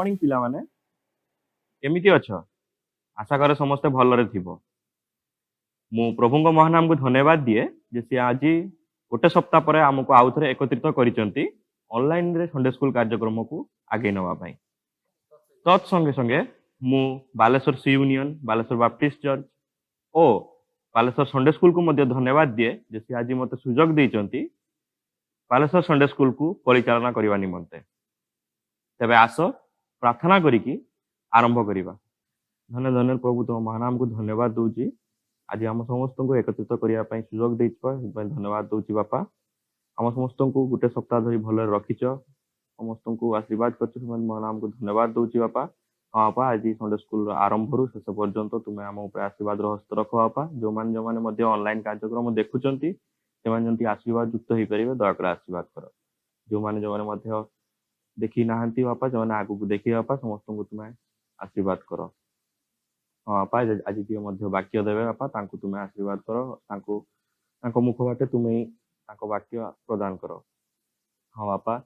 Morning पिला माने केमिति अछ आशा करे समस्ते भलरे थिबो। मु प्रभुଙ୍କ महानाम को धन्यवाद दिए जे से आज गोटे सप्ताह पर आमको आउ थे एकत्रित करिसेंती ऑनलाइन रे संडे स्कूल कार्यक्रम को आगे नवा पाई। तत्संगे संगे मु बालेश्वर सी यूनियन बालेश्वर बाप्टिस्ट चर्च ओ बालेश्वर संडे स्कूल को मध्य धन्यवाद दिए जे से आज मते सुजोग देइचंती बालेश्वर संडे स्कूल को परिचालना करबा निमंते। तबे आसो प्रार्थना करिकी आरंभ करिबा। धन्य धन्य प्रभु तो महानाम को धन्यवाद दूची आज आम समस्त को एकत्रित करने सुजोग धन्यवाद दूची बापा। आम समस्त को गोटे सप्ताह धरी भल रखीच समस्त को आशीर्वाद कर महानाम को धन्यवाद दूची बापा। हाँ बापा आज संडे स्कूल आरंभ रू शेष पर्यंत तुम्हें आम आशीर्वाद हस्त रख बापा। जो मैंने ऑनलाइन कार्यक्रम देखुंट से आशीर्वाद युक्त हो पारे दयाकर आशीर्वाद कर। जो मैंने जो देखी ना बापा जो मैंने आगू देखिए बापा समस्त को तुम्हें आशीर्वाद कर। हाँ बापा आज जी वाक्य देवे बापा तुम्हें आशीर्वाद कर मुख बाटे तुम्हें वाक्य प्रदान कर। हाँ बापा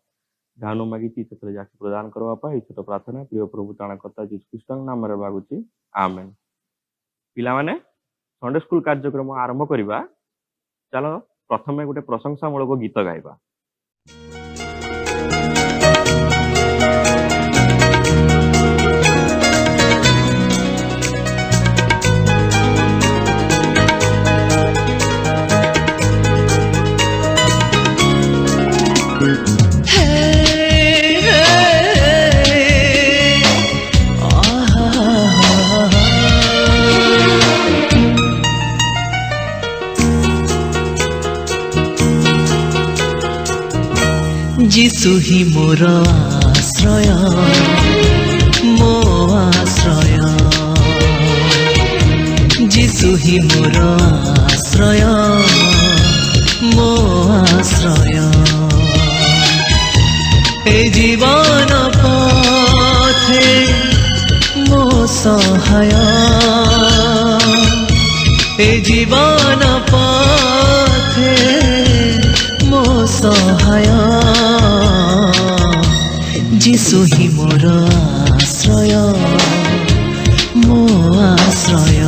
ध्यान मागी जाके प्रदान कर बापा। ये छोट प्रार्थना प्रिय प्रभु त्राणकर्ता जीसु ख्रीष्ट नाम रे मागुची आमेन। पिला माने संडे स्कूल कार्यक्रम आरंभ करिबा। चलो प्रथमे गोटे प्रशंसामूलक गीत गाइबा। जीसु ही मोर आश्रय मो आश्रय जीसु ही मोर आश्रय मो आश्रय ए जीवन पथे मो सहाय ए जीवन पथे मो सहाय जीसु ही मोर आश्रय मो आश्रय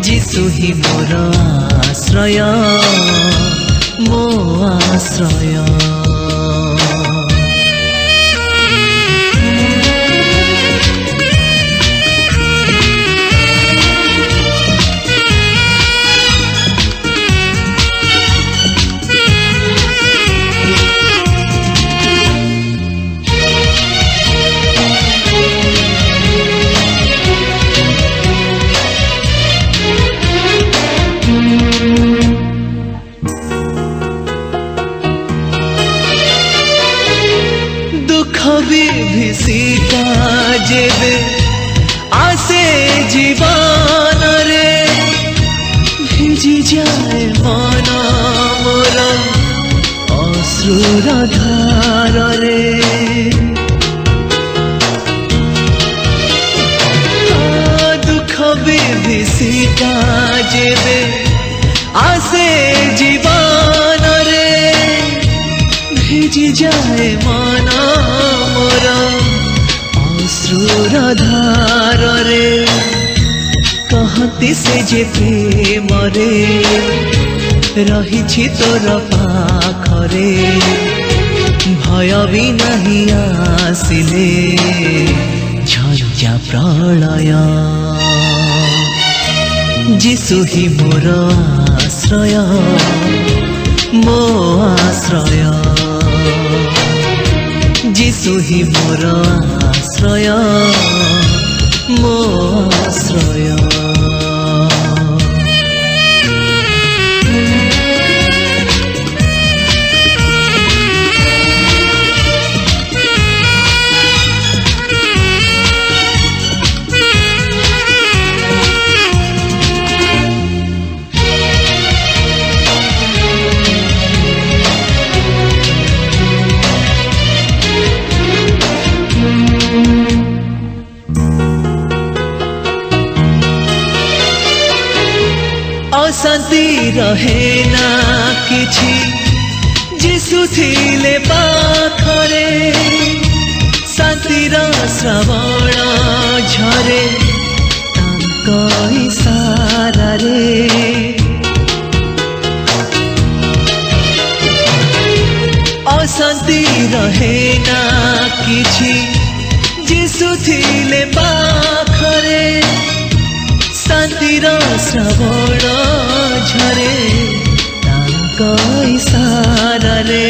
जीसु ही मोर आश्रय मो आश्रय। विभीषिका जेबे आसे जीवन रे भिजी जाए मन मोर अश्रुर धार रे दुख विभीषिका जेबे आसे जीवन रे भिजी जाए मन मोर अश्रुर धार रे कहती से जे प्रेम रे रही तोर पाखरे भय भी नहीं आसिले झंझा प्रलय जीसु ही मोर आश्रय मो आश्रय जीसु ही मोर आश्रय मो आश्रय। शांति रहे ना किछि जीसु थिले पाखरे ଶାନ୍ତିର ଶ୍ରାବଣ ଝରେ ତାଙ୍କ ଇଶାରାରେ। ଅଶାନ୍ତି ରହେ ନା କିଛି ଯୀଶୁ ଥିଲେ ପାଖରେ। ଶାନ୍ତିର ଶ୍ରାବଣ ଝରେ ତାଙ୍କ ଇଶାରାରେ।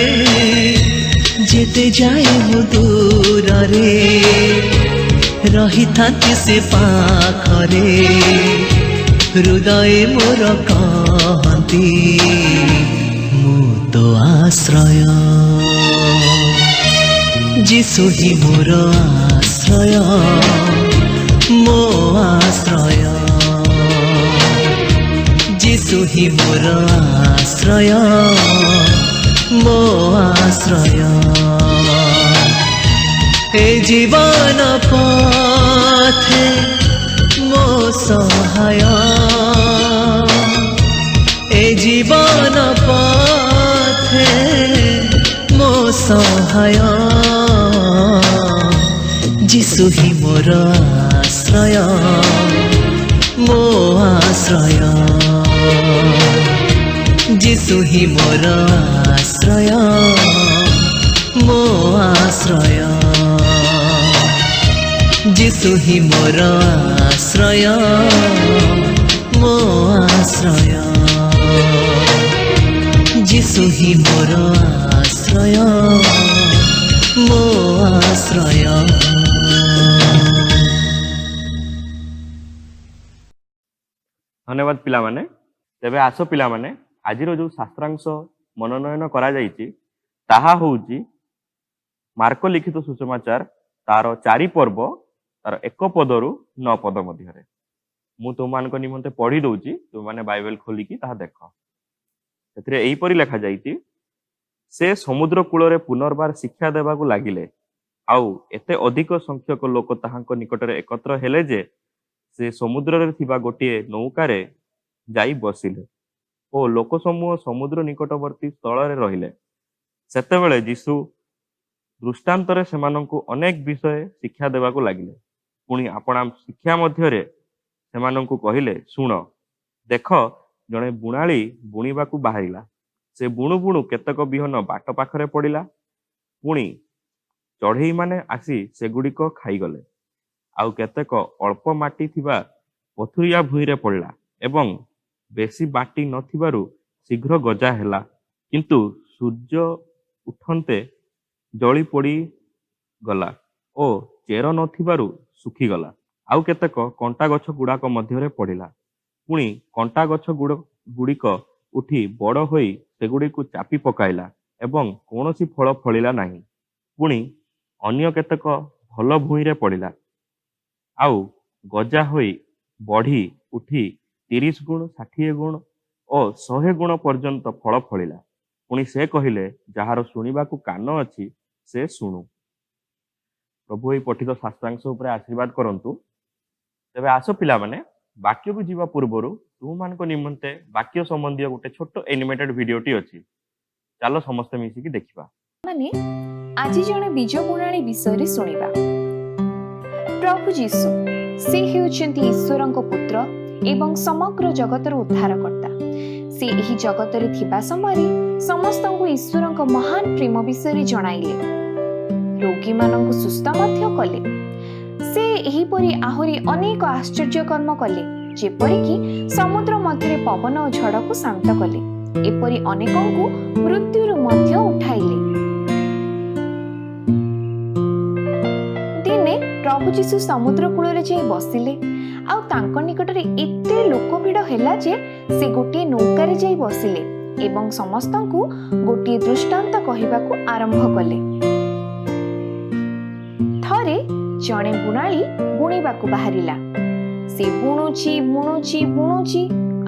ଯେତେ ଯାଏ ମୁଁ ଦୂରରେ ରହିଥାନ୍ତି ସେ ପାଖରେ। ହୃଦୟ ମୋର କହନ୍ତି ମୁଁ ତ ଆଶ୍ରୟ। ଯୀଶୁ ହିଁ ମୋର ଆଶ୍ରୟ, ମୋ ଆଶ୍ରୟ। ଯୀଶୁ ହିଁ ମୋର ଆଶ୍ରୟ, ମୋ ଆଶ୍ରୟ। ଏ ଜୀବନ ପଥେ ମୋ ସହାୟ। ଏ ଜୀବନ ପଥେ ମୋ ସହାୟ। ଯୀଶୁ ହିଁ ମୋର ଆଶ୍ରୟ, ମୋ ଆଶ୍ରୟ। ଯୀଶୁ ହିଁ ମୋର ଆଶ୍ରୟ, ମୋ ଆଶ୍ରୟ। ଯୀଶୁ ହିଁ ମୋର ଆଶ୍ରୟ, ମୋ ଆଶ୍ରୟ। ଯୀଶୁ ହିଁ ମୋର ଆଶ୍ରୟ, ମୋ ଆଶ୍ରୟ। ଧନ୍ୟବାଦ ପିଲାମାନେ। ତେବେ ଆସ ପିଲାମାନେ, ଆଜିର ଯୋଉ ଶାସ୍ତ୍ରାଂଶ ମନୋନୟନ କରାଯାଇଛି ତାହା ହେଉଛି ମାର୍କ ଲିଖିତ ସୁସମାଚାର ତାର 4 ପର୍ବ ତାର 1 ପଦରୁ 9 ପଦ ମଧ୍ୟରେ। ମୁଁ ତୁମମାନଙ୍କ ନିମନ୍ତେ ପଢି ଦଉଛି, ତୁମମାନେ ବାଇବେଲ ଖୋଲିକି ତାହା ଦେଖ। ସେଥିରେ ଏହିପରି ଲେଖାଯାଇଛି, ସେ ସମୁଦ୍ର କୂଳରେ ପୁନର୍ବାର ଶିକ୍ଷା ଦେବାକୁ ଲାଗିଲେ। ଆଉ ଏତେ ଅଧିକ ସଂଖ୍ୟକ ଲୋକ ତାହାଙ୍କ ନିକଟରେ ଏକତ୍ର ହେଲେ ଯେ ସେ ସମୁଦ୍ରରେ ଥିବା ଗୋଟିଏ ନୌକାରେ ଯାଇ ବସିଲେ ଓ ଲୋକ ସମୂହ ସମୁଦ୍ର ନିକଟବର୍ତ୍ତୀ ସ୍ଥଳରେ ରହିଲେ। ସେତେବେଳେ ଯୀଶୁ ଦୃଷ୍ଟାନ୍ତରେ ସେମାନଙ୍କୁ ଅନେକ ବିଷୟ ଶିକ୍ଷା ଦେବାକୁ ଲାଗିଲେ। ପୁଣି ଆପଣା ଶିକ୍ଷା ମଧ୍ୟରେ ସେମାନଙ୍କୁ କହିଲେ, ଶୁଣ, ଦେଖ, ଜଣେ ବୁଣାଳି ବୁଣିବାକୁ ବାହାରିଲା। ସେ ବୁଣୁ ବୁଣୁ କେତେକ ବିହନ ବାଟ ପାଖରେ ପଡ଼ିଲା। ପୁଣି ଚଢ଼େଇମାନେ ଆସି ସେଗୁଡ଼ିକ ଖାଇଗଲେ। ଆଉ କେତେକ ଅଳ୍ପ ମାଟି ଥିବା ପଥୁରିଆ ଭୂଇଁରେ ପଡ଼ିଲା ଏବଂ ବେଶୀ ମାଟି ନଥିବାରୁ ଶୀଘ୍ର ଗଜା ହେଲା, କିନ୍ତୁ ସୂର୍ଯ୍ୟ ଉଠନ୍ତେ ଜଳି ପୋଡ଼ିଗଲା ଓ ଚେର ନଥିବାରୁ ଶୁଖିଗଲା। ଆଉ କେତେକ କଣ୍ଟା ଗଛ ଗୁଡ଼ାକ ମଧ୍ୟରେ ପଡ଼ିଲା। ପୁଣି କଣ୍ଟା ଗଛ ଗୁଡ଼ିକ ଉଠି ବଡ଼ ହୋଇ ସେଗୁଡ଼ିକୁ ଚାପି ପକାଇଲା ଏବଂ କୌଣସି ଫଳ ଫଳିଲା ନାହିଁ। ପୁଣି ଅନ୍ୟ କେତେକ ଭଲ ଭୂଇଁରେ ପଡ଼ିଲା, ଆଉ ଗଜା ହୋଇ ବଢ଼ି ଉଠି 30 ଗୁଣ, 60 ଗୁଣ ଓ 100 ଗୁଣ ପର୍ଯ୍ୟନ୍ତ ଫଳ ଫଳିଲା। ପୁଣି ସେ କହିଲେ, ଯାହାର ଶୁଣିବାକୁ କାନ ଅଛି ସେ ଶୁଣୁ। ପ୍ରଭୁ ଏହି ପଠିତ ଶାସ୍ତ୍ରାଂଶ ଉପରେ ଆଶୀର୍ବାଦ କରନ୍ତୁ। ତେବେ ଆସ ପିଲାମାନେ, ବାକ୍ୟକୁ ଯିବା ପୂର୍ବରୁ ତୁମମାନଙ୍କ ନିମନ୍ତେ ବାକ୍ୟ ସମ୍ବନ୍ଧୀୟ ଗୋଟେ ଛୋଟ ଆନିମେଟେଡ ଭିଡିଓଟି ଅଛି। ଚାଲ ସମସ୍ତେ ମିଶିକି ଦେଖିବା। ମାନେ ଆଜି ଜଣେ ବୀଜ ବୁଣାଳି ବିଷୟରେ ଶୁଣିବା। ପ୍ରଭୁ ଯୀଶୁ ସେ ହେଉଛନ୍ତି ଈଶ୍ୱରଙ୍କ ପୁତ୍ର ଏବଂ ସମଗ୍ର ଜଗତର ଉଦ୍ଧାରକର୍ତ୍ତା। ସେ ଏହି ଜଗତରେ ଥିବା ସମୟରେ ସମସ୍ତଙ୍କୁ ଈଶ୍ୱରଙ୍କ ମହାନ ପ୍ରେମ ବିଷୟରେ ଜଣାଇଲେ, ରୋଗୀମାନଙ୍କୁ ସୁସ୍ଥ ମଧ୍ୟ କଲେ। ସେ ଏହିପରି ଆହୁରି ଅନେକ ଆଶ୍ଚର୍ଯ୍ୟ କର୍ମ କଲେ, ଯେପରିକି ସମୁଦ୍ର ମଧ୍ୟରେ ପବନ ଓ ଝଡ଼କୁ ଶାନ୍ତ କଲେ। ଏପରି ଅନେକଙ୍କୁ ମୃତ୍ୟୁରୁ ମଧ୍ୟ ଉଠାଇଲେ। ଦିନେ ପ୍ରଭୁ ଯୀଶୁ ସମୁଦ୍ର କୂଳରେ ଯାଇ ବସିଲେ। ଆଉ ତାଙ୍କ ନିକଟରେ ଏତେ ଲୋକ ଭିଡ଼ ହେଲା ଯେ ସେ ଗୋଟିଏ ନୌକାରେ ଯାଇ ବସିଲେ ଏବଂ ସମସ୍ତଙ୍କୁ ଗୋଟିଏ ଦୃଷ୍ଟାନ୍ତ କହିବାକୁ ଆରମ୍ଭ କଲେ। ଥରେ ଜଣେ ବୁଣାଳି ବୁଣିବାକୁ ବାହାରିଲା। ସେ ବୁଣୁଛି ବୁଣୁଛି ବୁଣୁଛି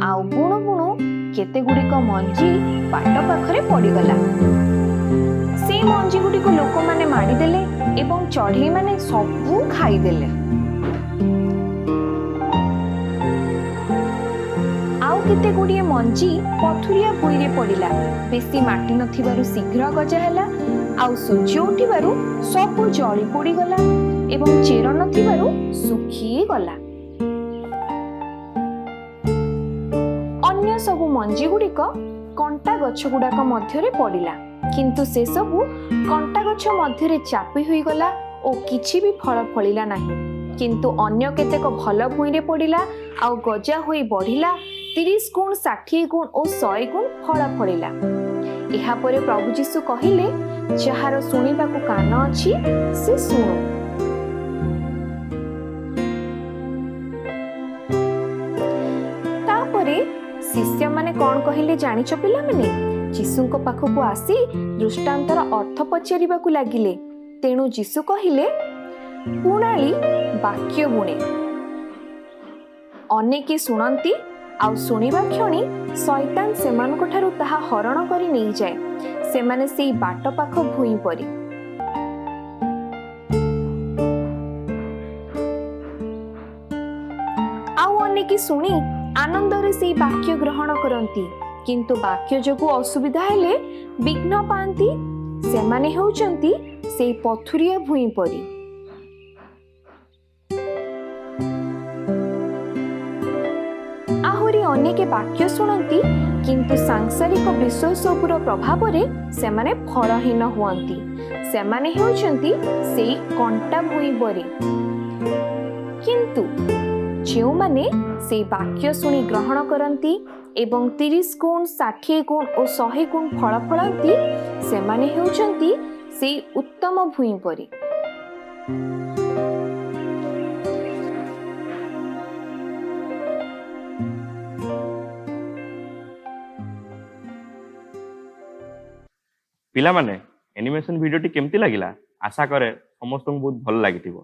ଆଉ ବୁଣୁ ବୁଣୁ କେତେ ଗୁଡ଼ିକ ମଞ୍ଜି ବାଟ ପାଖରେ ପଡ଼ିଗଲା। ସେ ମଞ୍ଜି ଗୁଡ଼ିକୁ ଲୋକମାନେ ମାଡ଼ିଦେଲେ ଏବଂ ଚଢ଼େଇମାନେ ସବୁ ଖାଇଦେଲେ। ଆଉ କେତେ ଗୁଡ଼ିଏ ମଞ୍ଜି ପଥୁରିଆ ଭୂଇଁରେ ପଡ଼ିଲା। ବେଶୀ ମାଟି ନଥିବାରୁ ଶୀଘ୍ର ଗଜା ହେଲା। आउ सूर्य उठिबारु सब जଳି पोड़ी गला एवं चेर नथिबारु सुखी गला। अन्य सबु मंजी गुड़िक कंटा गछ गुड़ाक मध्यरे पड़िला, किंतु से सबु कंटा गछ मध्यरे चापी हुई गला ओ किछि भी फल फलिला नाही। किंतु अन्य केतेक भल भूइरे पड़िला आउ गजा होई बढ़िला 30 गुण 60 गुण और 100 गुण फल फलिला। एहा परे प्रभु जीशु कहिले, जहार सुनिबाकु कान अछि से सुनु। तापरे शिष्य माने कोन कहिले जानिछ पिला माने? जीशुଙ୍କ पाखକୁ आसी दृष्टांतर अर्थ पचारिबाकु लागिले। तेणु जीशु कहिले, पुणाली वाक्य बुणे, अनेके शुणती आउ शुणिबा क्षणी शैतान सेमानक ठारू ताहा हरण करी नहीं जाए। सेमाने सेई बाट पाख भूई परी। आउ अनेके शुणी आनंदरे सेई वाक्य ग्रहण करती, किंतु वाक्य जोगु असुविधा हेले विघ्न पांती। सेमाने हेउचंती सेई पथुरिया भूई परी। आहुरी अनेके वाक्य शुणती, किंतु सांसारिक विषय सबुर प्रभाव रे सेमाने फलहीन हुअंती। सेमाने हेउचंती सेई कंटा भूई परी। किंतु जेउ माने सेई वाक्य शुणी ग्रहण करती एवं 30 गुण 60 गुण और 100 गुण फल फलती, सेमाने हेउचंती सेई उत्तम भूई परी। पिला माने एनिमेशन भिडियोटी केमती लागिला? आशा करे समस्त को बहुत भल लागिथिबो।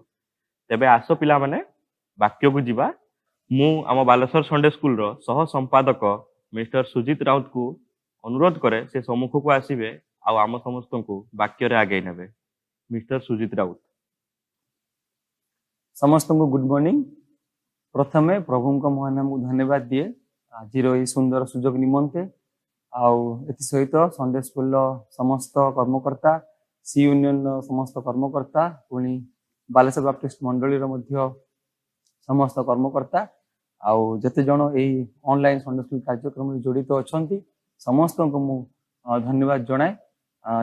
तेबे आसो पिला माने वाक्य को जीवा। मु आम बालेश्वर संडे स्कूल रो सह संपादक मिस्टर सुजित राउत को अनुरोध करे से सम्मुख को आसीबे आ आम समस्त को वाक्य रे आगे नेबे। मिस्टर सुजित राउत। समस्त को गुड मॉर्निंग। प्रथमे प्रभु को महानाम को धन्यवाद दिए आज ये सुंदर सुजोग निमंते। आउ एथि सहित संडे स्कूल समस्त कर्मकर्ता, सी यूनियन समस्त कर्मकर्ता, पुणी बालेश्वर बाप्टिस्ट मंडली समस्त कर्मकर्ता आउ जते जन यही ऑनलाइन संडे स्कूल कार्यक्रम में जड़ित अच्छा समस्त को मु धन्यवाद जनाए।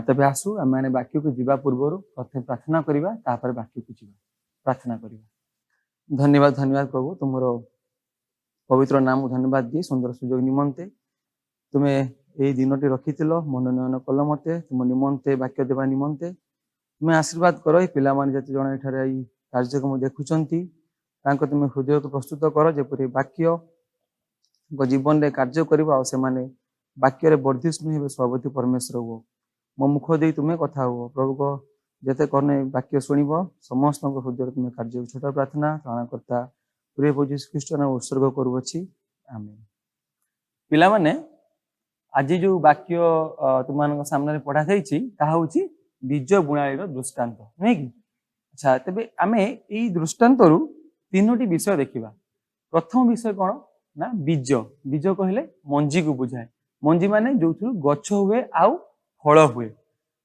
तबे आसु आम मैंने वाक्य को जीवा पूर्व प्रथम प्रार्थना करवा, तापर वाक्य को जीवा। प्रार्थना करवा। धन्यवाद धन्यवाद प्रभु, तुमर पवित्र नाम धन्यवाद दिए सुंदर सुजोग निमंते। तुम्हें यही दिनटी रखिथिल, मनोनयन कल मते तुम निमंते वाक्य देवा निमंते। तुम्हें आशीर्वाद कर पिला माने जते जण एठारे एई कार्यक्रम देखुचंती तांको तुम हृदय को प्रस्तुत कर, जेपरि वाक्य जीवन रे कार्य करबा आ से माने वाक्य रे वर्धिष्णु हेबे सर्वति परमेश्वर हो। मो मुख दे तुम्हें कथा हो प्रभु को जते करने वाक्य शुणिब समस्त हृदय तुम्हें कार्य। छोट प्रार्थना प्राणकर्ता प्रिय प्रभु यीशु ख्रीष्ट नाम उत्सर्ग करुअछि, आमेन। पिला माने आज जो वाक्य तुम सामने पढ़ा जाइछि ताहा होछि बीज बुणालीर दृष्टांत, नहीं कि? अच्छा, तेबे आमे एई दृष्टांत रु तीनोटी विषय देखिबा। प्रथम विषय कौन ना बीज। बीज कहले मंजी को बुझाए। मंजी माने जो गछ हुए आउ फल हुए।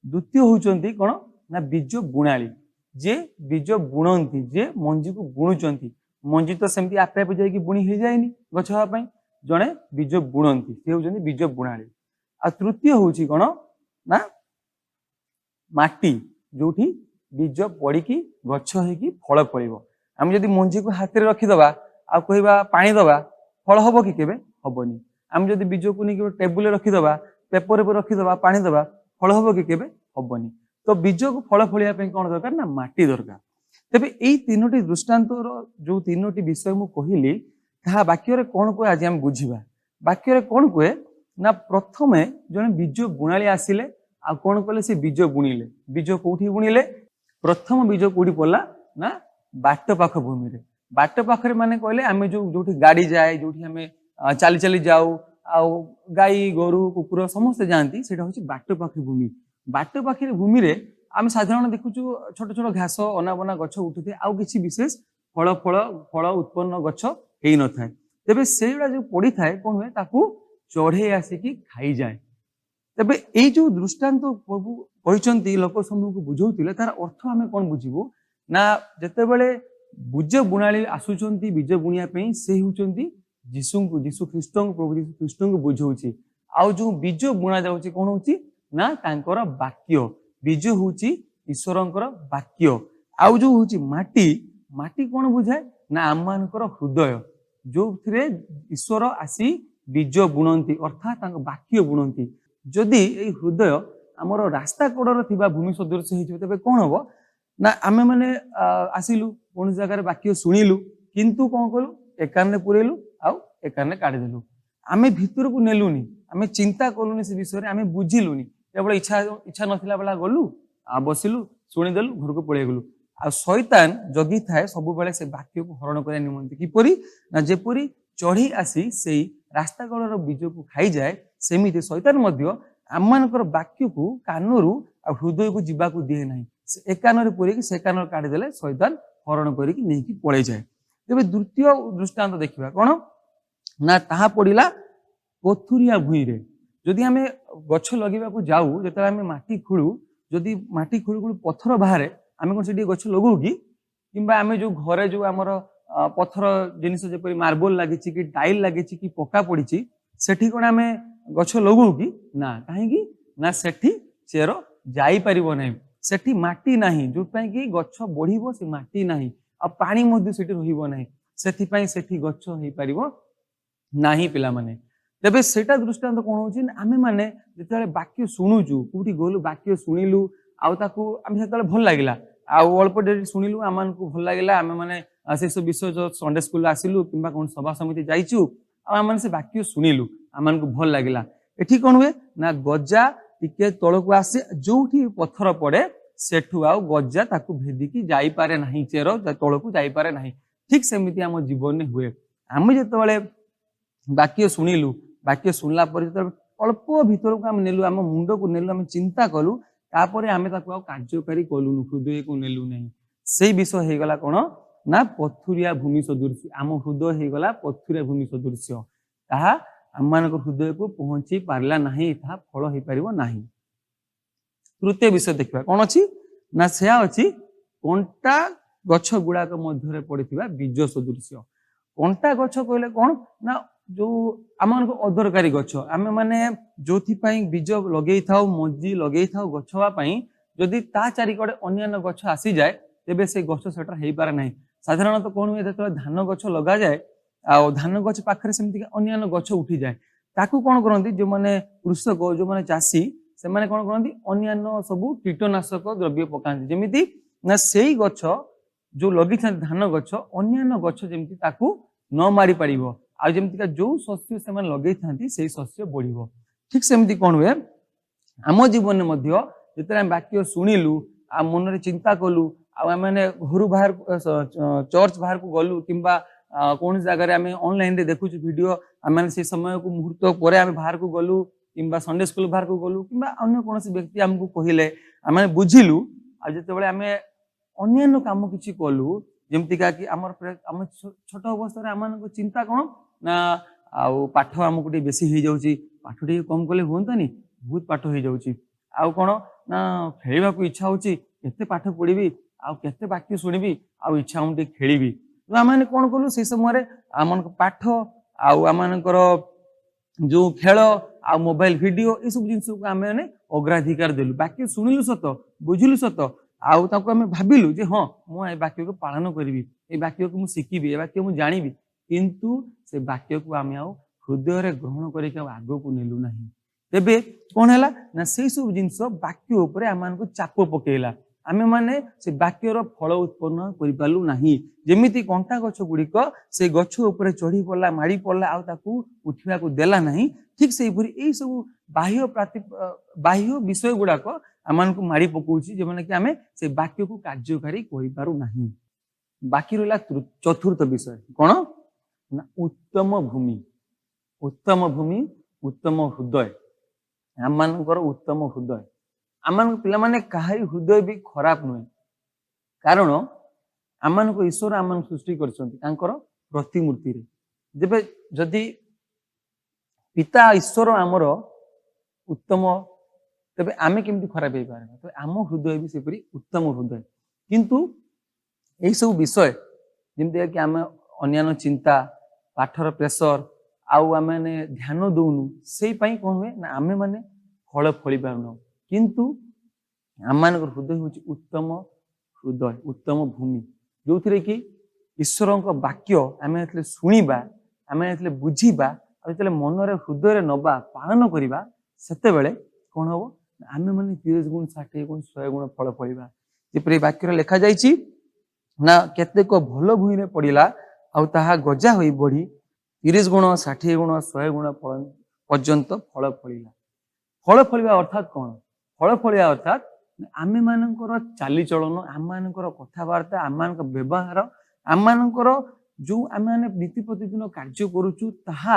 द्वितीय होउचंती कौन ना बीज बुणाली, जे बीज बुणंती, जे मंजी को बुणुचंती। मंजी तो सेमती आपे आपे जाई कि बुणी हे जायनी गछ हवा पई, जणे बीज बुणंती से होउचंती बीज बुणाली। आ तृतीय होउची कौन ना माटी, जोठी बीज पड़िकी गछ होइकी फल फलिबो। आम जदि मंजी को हाथ में रखीदबा आ कहबा पानी दबा, फल हबो कि केबे हबोनी। आम जदि बीज को नहीं टेबुल रखीदबा, पेपर पर रखीदबा, पानी दबा, फल हबो कि केबे हबोनी। तो बीज को फल फलिया पे कौन दरकार ना माटी दरकार। तेबे एई तीनोटी दृष्टांतर जो तीनोटी विषय मु कहिली ताहा वाक्य रे कोन को आज हम बुझिबा। वाक्य रे कोन कोए ना प्रथमे जने बीज बुणाली आसिले आ कोन कले से बीज बुणिले। बीज कोठी बुणिले? प्रथम बीज कोठी पड़ला ना बाट पाख भूमि रे। बाट पाखरे माने कहले आमे जोठी गाड़ी जाए, जोठी हमें चाली चाली जाऊ, आउ गाई गोरु कुकुर समस्त जानती, सेटा होची बाट पाख भूमि। बाट पाखरे भूमि रे आमे साधारण देखुचु छोट छोट घास अनाबना गछ उठुथे, आउ किछि विशेष फल उत्पन्न गछ हेई न थाए। तेबे सेउडा जो पड़ी थाए कोन होय ताकू चढ़े आसिकी खाई जाए। तेबे एई जो दृष्टांत प्रभु कहते लोक समूह को बुझाऊे तार अर्थ आम कौन बुझू ना जितेबले बीज बुणाली आसुचंती बीज बुणिया से होउचंती जीशु ख्रीष्ट प्रभु जीशु ख्रीष्ट को बुझाऊँगी आउ जो बीज बुणा जाऊँगी कौन होची ना तांकर वाक्य बीज होची ईश्वरंकर वाक्य आउ जो होची माटी माटी कौन बुझाए ना आम मानकर हृदय जो थे ईश्वर आसी बीज बुणती अर्थात वाक्य बुणती जदि ये हृदय आमर रास्ता कड़र थिबा भूमि सदृश हो तेज कौन हम ना आम मैंने आसिलु कौन जगार वाक्य शुणिलु किंतु कौन कलु एकान पुरेलु आउ एकान काढ़ीदेलु आम भितर को नेलुनी आम चिंता कलुनी से विषय आम बुझिलुनी केवल इच्छा इच्छा नथिला बेला गलु आ बसिलु शुणीदेलु घर को पलि गलु आ शैतान जगी थाए सब बेले से वाक्य को हरण करने निमंते किपरि ना जेपरि चढ़ी आसी से रास्ता कड़र बीज को खाई जाए सेमिति शैतान मध्य आम मानकर वाक्य को कानरू आ हृदय को जीवा को दिए ना ए कान पुरेक से कान काढ़ीदेले शैतान हरण करके नहीं पलि जाए तेज द्वितीय दृष्टांत देखा कौन ना ताहा पड़ा पथुरिया भूई रे जदि आम गछ लगे जाऊ जो आम माटी खोलू जदि माटी खोलू खोलू पथर बाहर आम कौन से गछ लगू कि आम जो घरे जो आमर पथर जिनिस जपरी मार्बल लगी कि टाइल लगी कि पक्का पड़ी सेठी कौन आम गछ लगू कि ना कहीं ना सेठी चेर जापर ना सेठी माटी नाही जो कि गछ बढ़िबो से माटी नाही आ पानी मध्य सेठी रहिबो नाही सेठी सेठी गछ होई परिबो नाही पिला माने तेबे सेटा दृष्टांत कौन होची आमे माने जेतेबेले वाक्य शुणुचु कोठी गलु वाक्य शुणिलु आउ ताकू आमे सेतेबेले भल लागिला आउ अल्प डेरी शुणिलु आमान को भल लागिला आमे माने से सब विषय जो संडे स्कूल आसिलु किंबा कोन सभा समिति जाइचु आमान से वाक्य शुणिलु आमान को भल लागिला एठी कोन हुए ना गजा टिके तळको आसे जोठी पत्थर पड़े सेठु आउ गजा ताकू भेदिकी जाई पारे नाही चेर तळको जाई पारे नाही ठीक सेमिति आम जीवन में हुए आमे जेतेबेले वाक्य शुणिलु वाक्य शुणला पर अल्प भीतर को आम नेलु आम मुंड को नेलु आम चिंता कलु तापर आम कार्यकारी कलुनु हृदय को नेलु नहीं से विषय हो गला कौन ना पथुरिया भूमि सदृश आम हृदय हो गला पथुरिया भूमि सदृश ताहा आम मान हृदय को पहुंची पारला नहीं ताहा फल हो पार नहीं तृतीय विषय देखा कौन अच्छी ना से अच्छी कंटा गछ गुड़ाक मध्य पड़ता बीज सदृश कंटा गछ कहले कौन ना जो आम अदरकारी गछ आम मैंने जो बीज लगे था मंजी लगे था गछ हाँपाई जदि ता चारिकड़े अन्य गछ आसी जाए तेबे से गछ सेटा हो पारे ना साधारणतः कौन हुए जो धान गछ लगा जाए आ धान गछ पाखे सेमती अन्य गछ उठी जाए ताकू कौन करती जो मैंने कृषक जो मैंने चाषी से मैंने कौन करती अन्य सब कीटनाशक द्रव्य पकाती जमीती ना से गछ जो लगी धान गछ अन्य गछ जमी ताकू न मारी पार आ जमीका जो शस्य से लगे था से शस्य बढ़ ठीक सेमती कौन हुए आम जीवन में जिते वाक्य शुणिलु आ मन में चिंता कलु आने घर बाहर चर्च बाहर को गलु कि कौन जगह आम ऑनलाइन रे देखु वीडियो आम से समय को मुहूर्त पर आम बाहर को गलु कि संडे स्कूल बाहर को गलु कि अन्य कौन व्यक्ति आमको कहले आम बुझिलु आ जिते आम अन्य काम किसी कलु जमतीका कि आम छोट अवस्था आम चिंता कौन ना आउ पाठ आमको बेसी हो जाऊँगी पाठ टे कम कले हमें बहुत पाठ हो जाऊँगी आउ कौन ना खेलवा को इच्छा होची केते पाठ पढ़ी आउ केते वाक्य शुणिबी आउ इच्छा हम खेली तो आम कौन कलु से समय आम पाठ आउ आम जो खेल आ मोबाइल वीडियो ये सब जिनस को आम अग्राधिकार देलु वाक्य शुणिलु सत बुझिलु सत आउ ताको आम भाविलु जे हाँ मुझे वाक्य को पालन करी ये वाक्य को मुझे शिखी ये वाक्य मुझे जानी किंतु से वाक्य को आम आउ हृदय ग्रहण करके आग को नेलु नहीं तेबे कौन है ना से सब जिनस वाक्य उपर आम चाप पकेला आम मैंने से वाक्यर फल उत्पन्न करूँ ना जमीती कंटा गछ गुड़िक से गछ उपर चढ़ी पड़ा माड़ी पड़ा आउ उठा को देला नहीं ठीक से यही सब बाह्य विषय गुड़ाक आम को माड़ी पकाउछि जो मैंने कि आम से वाक्य को कार्यकारी करूँ बाकी रहा चतुर्थ विषय कौन ना उत्तम भूमि उत्तम हृदय आम मानकर उत्तम हृदय आम पे कहारी हृदय भी खराब नुहे कारण आम ईश्वर आम सृष्टि कर प्रतिमूर्ति जब जदि पिता ईश्वर आमर उत्तम तेबे आमे केमती खराब हो पारे तो आम हृदय भी सेपरी उत्तम हृदय किंतु यही सब विषय जमती कि आम अन्य चिंता पाठर प्रेसर आउ आम ध्यान दौनु से कौन हुए ना आमे माने फल फली पारना किंतु आम मान हृदय हूँ उत्तम हृदय उत्तम भूमि जो थी कि ईश्वर वाक्य आम शुणा आम बुझा जो मनरे हृदय नवा पालन करवा सेते कौन हम आम मैंने 30 गुण 60 गुण 100 गुण फल फलिबा जेपरि वाक्य लिखा जाइछि ना केतेक भल भूमि में पड़िला आउ ताहा गजा होई बढ़ी 30 गुण 60 गुण 100 गुण पर्यंत फल फलिला फल फलिबा अर्थात कौन फल फलिया अर्थात आमे मानकर चाली चलन आम मानकर कथबार्ता आम मान व्यवहार आम मानकर जो आम मैंने नीति प्रतिदिन कार्य करुचु ताहा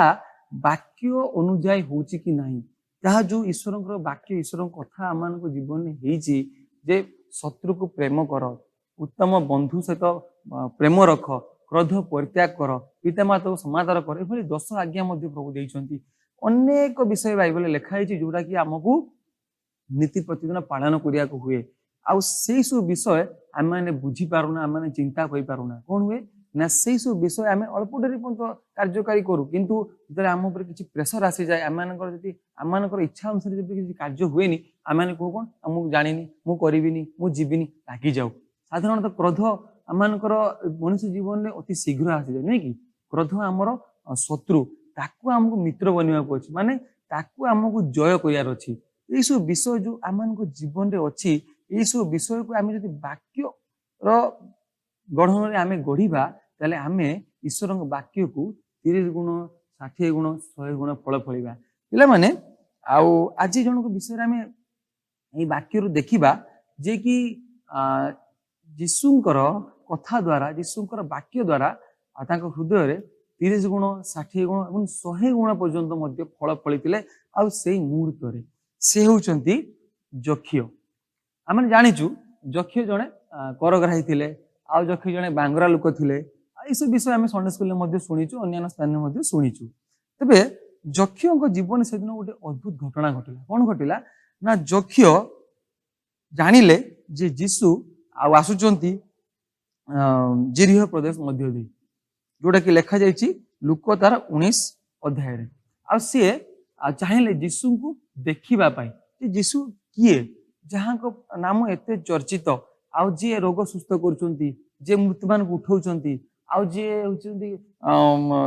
वाक्य अनुजाई होची कि नहीं ताहा जो ईश्वर वाक्य ईश्वर कथा आम मान जीवन में होईची जे शत्रु को प्रेम कर उत्तम बंधु सहित प्रेम रख क्रोध परित्याग कर पितामाता को समादर कर ये 10 आज्ञा प्रभु देइछंती अनेक विषय बाइबल लिखाई जोटा कि आमको नीति प्रतिदिन पालन करिया को हुए आउ से सब विषय आम मैंने बुझी पारुना आम मैंने चिंता करि पारुना कौन हुए ना से सब विषय आम अल्प डेरी पर्यंत कार्यकारी करूँ किंतु जो आम उपर किसी प्रेसर आसी जाए आम मान इच्छा अनुसार जब किसी कार्य हुए आम मैंने कह कौन मुझे जानी मुझे करी मुझे लगी जाऊ साधारणतः क्रोध आम मनुष्य जीवन में अति शीघ्र आसी जाए नहीं कि क्रोध आमर शत्रु ताकू आमको मित्र बनवाक अच्छी माने ताकू आमको जय करार अच्छी ये सब विषय जो आम जीवन में अच्छी ये सब विषय को आम जो वाक्य गढ़न आम गढ़ा ताले आम ईश्वर वाक्य को 30 गुण 60 गुण 100 गुण फल फलिबा पिला माने आउ आज जनक विषय आम ये वाक्य देखिबा जे कि जीशुंकर कथा द्वारा जीशुंकर वाक्य द्वारा हृदय 30 गुण 60 गुण और 100 गुण पर्यंत फल फली आउ से मुहूर्त से होउचंती जक्ष्य आम जाचु जक्ष्य जड़े करग्राही थे आउ जक्ष्य जड़े बांगरा लोक थे ये सब विषय आम संडे स्कूल में शुणीचु अन्य स्थान में शुणीचु तेबे जक्ष्य जीवन से दिन गोटे अद्भुत घटना घटला कौन घटला ना जक्ष्य जानिले जे जीशु आसुचंती जिरिह प्रदेश मध्य दे जोटा कि लिखा जाइए लुक तार 19 अध्याय आ सी चाहिए जीशु को देखा जीशु किए जहाँ को नाम एत चर्चित आउ जी रोग सुस्थ कर मृत्यु को उठाउछंती आउ जी होउछंती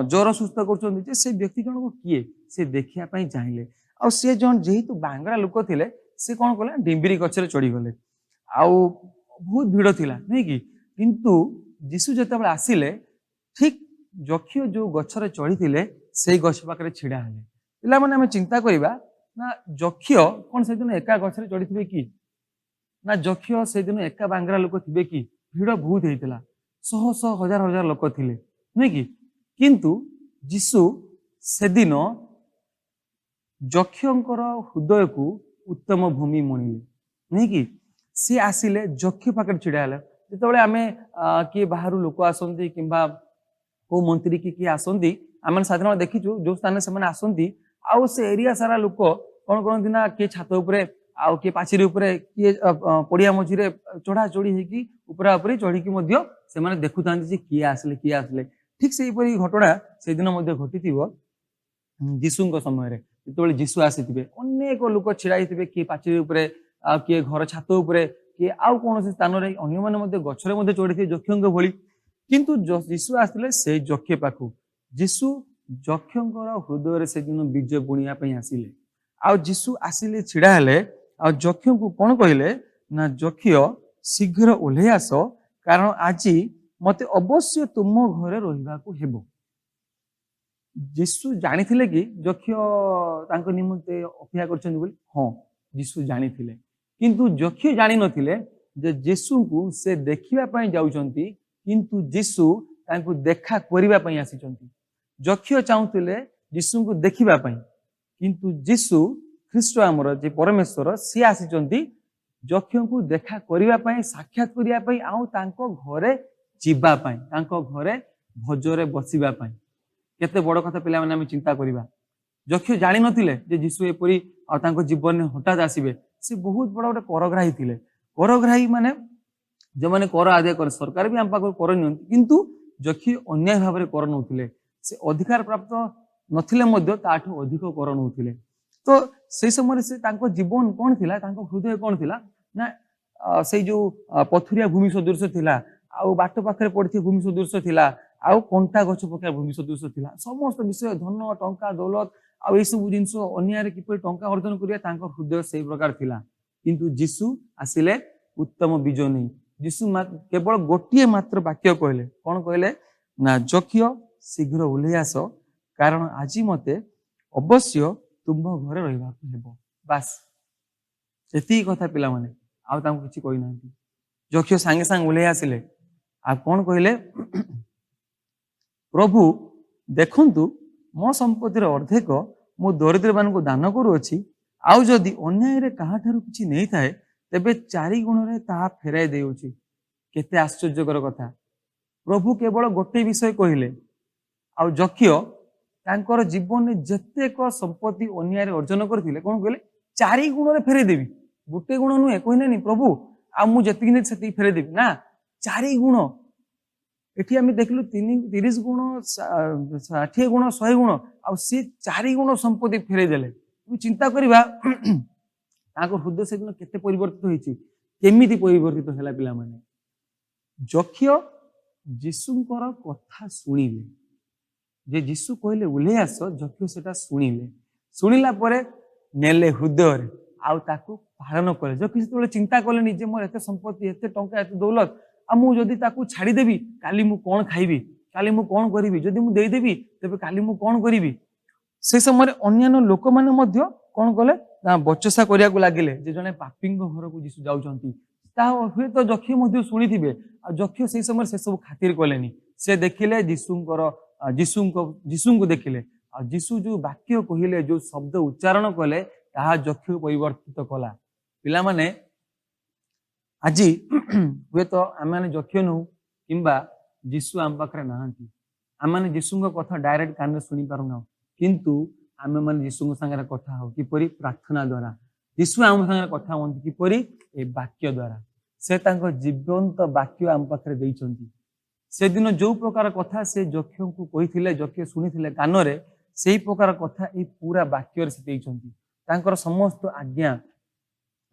ज्वर सुस्थ कर से व्यक्ति जन को किए से देखा चाहिए आउ सी जन जेहेतु बांगरा लोक थे से कौन कले डिम्बिरी गचरे चढ़ीगले आउ बहुत भिड़ थिला नहीं कि किंतु जीशु जिते आसिले ठीक जक्ष्य जो गचरे चढ़ी से गछ पाखे छिड़ा हेले पिला माने आम चिंता करवा ना जक्ष्य कौन से दिन एका गचरे चढ़ी थे कि ना जक्ष्य से दिन एका बांगरा लोक थे कि भिड़ बहुत होता शह शह हजार हजार लोक थे नहीं कि किंतु जीशु से दिन जक्ष्यंकर हृदय को उत्तम भूमि मणिले नहीं कि सी आसिले जक्ष्य पाखे छिड़ा हेले जो आम किए बाहर लोक आसती कि को मंत्री किए आसती आम साधारण देखीचु जो स्थान से आसती आउ से एरिया सारा लोक कौन करती ना किए छात उपरे आउ किए पाचेरी उपरे किए पड़िया मझीरे चढ़ा चढ़ी होगी उपरा उपरे चढ़ी से देखु था किए आसिले ठीक से घटना से दिन घटी जीशु समय जो जीशु आसी अनेक लोक छिड़ा किए पाचेरी उपरे किए घर छात उपरे किए आउ कौन स्थान अन्य गचरे चढ़ी थे जक्ष्य भली किंतु जीशु आसते से जक्ष्य पाखु जीशु जक्ष्यंकर हृदय से दिन बीज बुणिया आसिले आउ जीशु आसिले छिड़ा हेले आ जक्ष्य को कौन कहले ना जक्ष्य शीघ्र ओह्लै आस कारण आज मते अवश्य तुम घरे रहिबा को हेबो जीशु जानी थिले कि जक्ष्य तांको निमंते अपेक्षा करछन बोली हां जीशु जानी थिले किंतु जक्ष्य जानी नथिले जे जीशु को से देखिबा पई जाउचंती किंतु जीशु तांको देखा करिबा पई आसीचंती जक्ष्य चाहुथिले जीशु को देखिबा पई किंतु जीशु ख्रीष्ट आमर जे परमेश्वर सी आसीचंती जक्ष्य को देखा करिबा पई साक्षात करिबा पई आउ तांको घरे जीवा पई तांको घरे भोजरे बसिबा पई केते बड़ कथा पिला माने हम चिंता करिबा ଯକ୍ଷ ଜାଣିନଥିଲେ ଯେ ଯୀଶୁ ଏପରି ଆଉ ତାଙ୍କ ଜୀବନରେ ହଠାତ୍ ଆସିବେ। ସେ ବହୁତ ବଡ ଗୋଟେ କରଗ୍ରାହୀ ଥିଲେ। କରଗ୍ରାହୀ ମାନେ ଯେଉଁମାନେ କର ଆଦାୟ କରେ, ସରକାର ବି ଆମ ପାଖରୁ କର ନିଅନ୍ତି, କିନ୍ତୁ ଯକ୍ଷ ଅନ୍ୟାୟ ଭାବରେ କର ନେଉଥିଲେ। ସେ ଅଧିକାର ପ୍ରାପ୍ତ ନଥିଲେ ମଧ୍ୟ ତାଠୁ ଅଧିକ କର ନେଉଥିଲେ। ତ ସେଇ ସମୟରେ ସେ ତାଙ୍କ ଜୀବନ କଣ ଥିଲା, ତାଙ୍କ ହୃଦୟ କଣ ଥିଲା ନା ସେଇ ଯୋଉ ପଥୁରିଆ ଭୂମି ସଦୃଶ ଥିଲା, ଆଉ ବାଟ ପାଖରେ ପଡିଥିବା ଭୂମି ସଦୃଶ ଥିଲା, ଆଉ କଣ୍ଟା ଗଛ ପକା ଭୂମି ସଦୃଶ ଥିଲା। ସମସ୍ତ ବିଷୟ ଧନ ଟଙ୍କା ଦୌଲତ ଆଉ ଏଇସବୁ ଜିନିଷ ଅନ୍ୟାୟରେ କିପରି ଟଙ୍କା ଅର୍ଜନ କରିବା, ତାଙ୍କ ହୃଦୟ ସେଇ ପ୍ରକାର ଥିଲା। କିନ୍ତୁ ଯୀଶୁ ଆସିଲେ ଉତ୍ତମ ବୀଜ ନେଇ। ଯୀଶୁ କେବଳ ଗୋଟିଏ ମାତ୍ର ବାକ୍ୟ କହିଲେ। କଣ କହିଲେ ନା ଯକ୍ଷ ଶୀଘ୍ର ଓହ୍ଲେଇ ଆସ, କାରଣ ଆଜି ମତେ ଅବଶ୍ୟ ତୁମ ଘରେ ରହିବାକୁ ହେବ। ବାସ୍ ଏତିକି କଥା ପିଲାମାନେ, ଆଉ ତାଙ୍କୁ କିଛି କହିନାହାନ୍ତି। ଯକ୍ଷ ସାଙ୍ଗେ ସାଙ୍ଗେ ଓହ୍ଲେଇ ଆସିଲେ। ଆଉ କଣ କହିଲେ, ପ୍ରଭୁ ଦେଖନ୍ତୁ ମୋ ସମ୍ପତ୍ତିର ଅର୍ଦ୍ଧେକ ମୁଁ ଦରିଦ୍ର ମାନଙ୍କୁ ଦାନ କରୁଅଛି, ଆଉ ଯଦି ଅନ୍ୟାୟରେ କାହାଠାରୁ କିଛି ନେଇଥାଏ ତେବେ 4 ଗୁଣରେ ତାହା ଫେରାଇ ଦେଉଛି। କେତେ ଆଶ୍ଚର୍ଯ୍ୟକର କଥା। ପ୍ରଭୁ କେବଳ ଗୋଟେ ବିଷୟ କହିଲେ, ଆଉ ଯକ୍ଷ ତାଙ୍କର ଜୀବନରେ ଯେତେକ ସମ୍ପତ୍ତି ଅନ୍ୟାୟରେ ଅର୍ଜନ କରିଥିଲେ କଣ କହିଲେ, 4 ଗୁଣରେ ଫେରେଇ ଦେବି। ଗୋଟେ ଗୁଣ ନୁହେଁ, କହିଲେନି ପ୍ରଭୁ ଆଉ ମୁଁ ଯେତିକି ନେଇ ସେତିକି ଫେରେଇ ଦେବି, ନା 4 ଗୁଣ। ଏଠି ଆମେ ଦେଖିଲୁ 30 ଗୁଣ 60 ଗୁଣ 100 ଗୁଣ, ଆଉ ସେ 4 ଗୁଣ ସମ୍ପତ୍ତି ଫେରେଇ ଦେଲେ। ଚିନ୍ତା କରିବା ତାଙ୍କ ହୃଦୟ ସେଦିନ କେତେ ପରିବର୍ତ୍ତିତ ହେଇଛି, କେମିତି ପରିବର୍ତ୍ତିତ ହେଲା ପିଲାମାନେ। ଯକ୍ଷ ଯୀଶୁଙ୍କର କଥା ଶୁଣିଲେ, ଯେ ଯୀଶୁ କହିଲେ ଓହ୍ଲେଇ ଆସ, ଯକ୍ଷ ସେଟା ଶୁଣିଲେ। ଶୁଣିଲା ପରେ ନେଲେ ହୃଦୟରେ, ଆଉ ତାକୁ ପାଳନ କଲେ। ଯକ୍ଷ ସେତେବେଳେ ଚିନ୍ତା କଲେନି ଯେ ମୋର ଏତେ ସମ୍ପତ୍ତି, ଏତେ ଟଙ୍କା, ଏତେ ଦୌଲତ, ଆଉ ମୁଁ ଯଦି ତାକୁ ଛାଡିଦେବି କାଲି ମୁଁ କଣ ଖାଇବି, କାଲି ମୁଁ କଣ କରିବି, ଯଦି ମୁଁ ଦେଇଦେବି ତେବେ କାଲି ମୁଁ କଣ କରିବି। ସେ ସମୟରେ ଅନ୍ୟାନ୍ୟ ଲୋକମାନେ ମଧ୍ୟ କଣ କଲେ ନା ବଚସା କରିବାକୁ ଲାଗିଲେ ଯେ ଜଣେ ପାପୀଙ୍କ ଘରକୁ ଯୀଶୁ ଯାଉଛନ୍ତି। ତାହା ହୁଏତ ଯକ୍ଷ ମଧ୍ୟ ଶୁଣିଥିବେ, ଆଉ ଯକ୍ଷ ସେଇ ସମୟରେ ସେସବୁ ଖାତିର କଲେନି। ସେ ଦେଖିଲେ ଯୀଶୁଙ୍କୁ ଦେଖିଲେ, ଆଉ ଯୀଶୁ ଯୋଉ ବାକ୍ୟ କହିଲେ, ଯୋଉ ଶବ୍ଦ ଉଚ୍ଚାରଣ କଲେ, ତାହା ଯକ୍ଷକୁ ପରିବର୍ତ୍ତିତ କଲା। ପିଲାମାନେ ଆଜି ହୁଏତ ଆମେମାନେ ଯକ୍ଷ ନୁହଁ, କିମ୍ବା ଯୀଶୁ ଆମ ପାଖରେ ନାହାନ୍ତି, ଆମେମାନେ ଯୀଶୁଙ୍କ କଥା ଡାଇରେକ୍ଟ କାନରେ ଶୁଣି ପାରୁନାହୁଁ, କିନ୍ତୁ ଆମେମାନେ ଯୀଶୁଙ୍କ ସାଙ୍ଗରେ କଥା ହଉ କିପରି, ପ୍ରାର୍ଥନା ଦ୍ଵାରା। ଯୀଶୁ ଆମ ସାଙ୍ଗରେ କଥା ହୁଅନ୍ତି କିପରି, ଏ ବାକ୍ୟ ଦ୍ଵାରା। ସେ ତାଙ୍କ ଜୀବନ୍ତ ବାକ୍ୟ ଆମ ପାଖରେ ଦେଇଛନ୍ତି। ସେଦିନ ଯୋଉ ପ୍ରକାର କଥା ସେ ଯକ୍ଷଙ୍କୁ କହିଥିଲେ, ଯକ୍ଷ ଶୁଣିଥିଲେ କାନରେ, ସେଇ ପ୍ରକାର କଥା ଏଇ ପୁରା ବାକ୍ୟରେ ସେ ଦେଇଛନ୍ତି। ତାଙ୍କର ସମସ୍ତ ଆଜ୍ଞା,